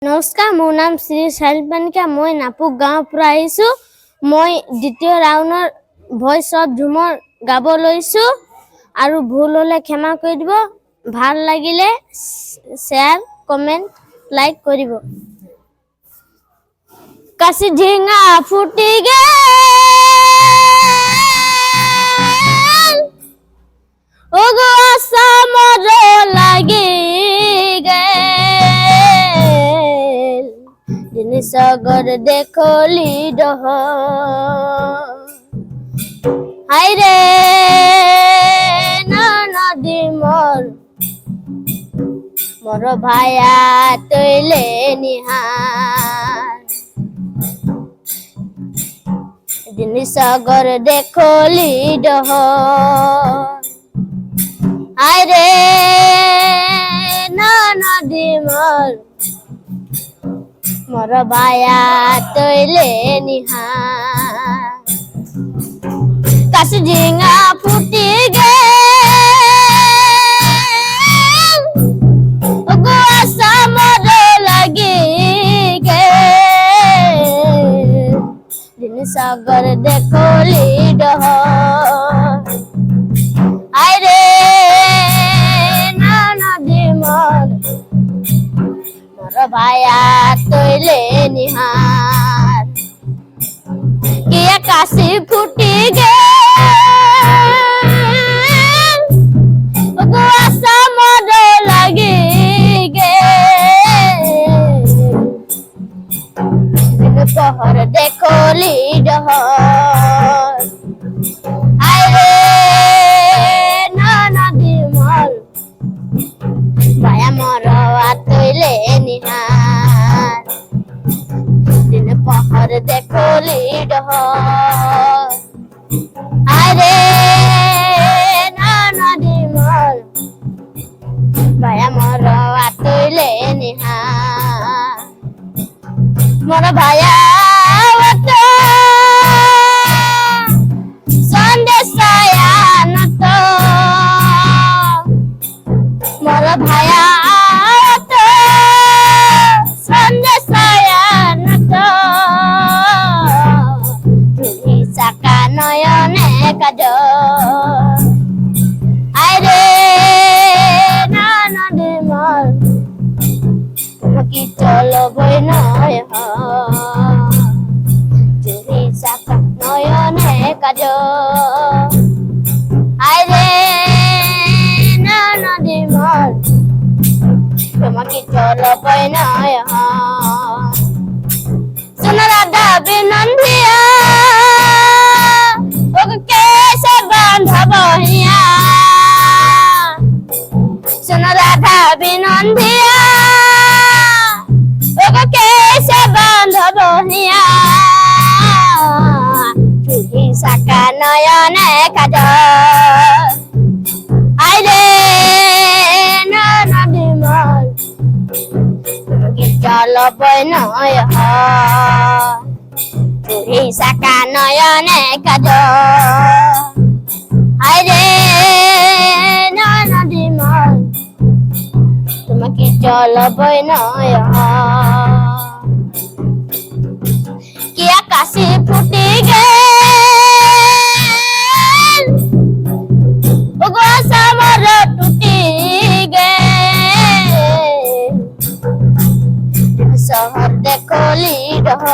নমস্কাৰ, মোৰ নাম শ্ৰী চাইলপানিকা। মই নাপুক গাঁৱৰ পৰা আহিছো। মই দ্বিতীয় ৰাউণ্ডৰ ভইচ অফ ঝুমৰ গাব লৈছো আৰু ভুল হলে ক্ষমা কৰি দিব। ভাল লাগিলে শ্বেয়াৰ, কমেণ্ট, লাইক কৰিব। কাশি ঝিঙা ফুটি গেল, ওগো আসামৰ লাগি গেল, সাগর দেখলি ডহ হাইরে না নদী মোর মোর ভায়া তৈলে নিহার, সাগর দেখলি ডহ হাইরে না নদী মোর মোর ভায়া তৈলে নিহার। কাশি ঝিঙা ফুটি গেল, ওগো আসামৰ লাগি গেল, সাগর দেখলি ডহ আইরে না নদী মোর মোর ভায়া তৈলে নিহার। কিয়া কাশি ফুটি গেল, ওগো আসামৰ লাগি গেল, পহর দেখলি ডহ আইরে না নদী মোর ভায়া মোর তৈলে নিহার, পহর দেখলি ডহ আইরে না নদী মোর ভায়া মোর তৈলে নিহার। মোর ভায়া সন্দেশায়া নত, মোর ভায়া সন্দেশায়া নত, তুমি চাকা নয়নে কাজ আইরে না নদী মোর কি চলো বই নয়, তুমি চাকা নয়নে কাজ আইরে না নদী মোর তোমাকে চলো বই নয়। শোনো রাধা বিনন্দিয়া, ওকে কেসে বাঁধব হিয়া, শোনো রাধা বিনন্দিয়া, ওকে কেসে বাঁধব হিয়া, চুহি চাকা নয়নে কাজ আইরে না নদী মোর তোমাকে চলো বই নয়, চুহি চাকা নয়নে কাজ আইরে না নদী মোর তোমাকে চলো বই নয়। কিয়া কাশি ফুটি গেল, ওগো আসামৰ টুটি গেল, শহর দেখলি ডহ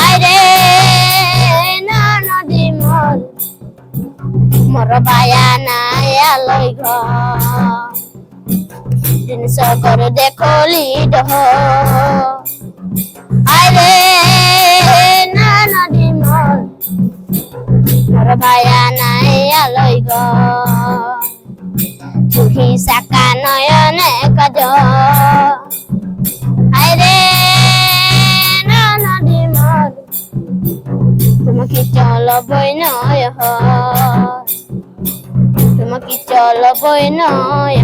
আইরে না নদী মোর মোর ভায়া নাই আলয় ঘর, সাগর দেখলি ডহ আইরে না নদী মোর মোর ভায়া নাই আলয় ঘর, চুহি চাকা নয়নে কাজ আইরে না নদী মোর তোমাকে চলো বই নয়, তোমাকে চলো বই নয়।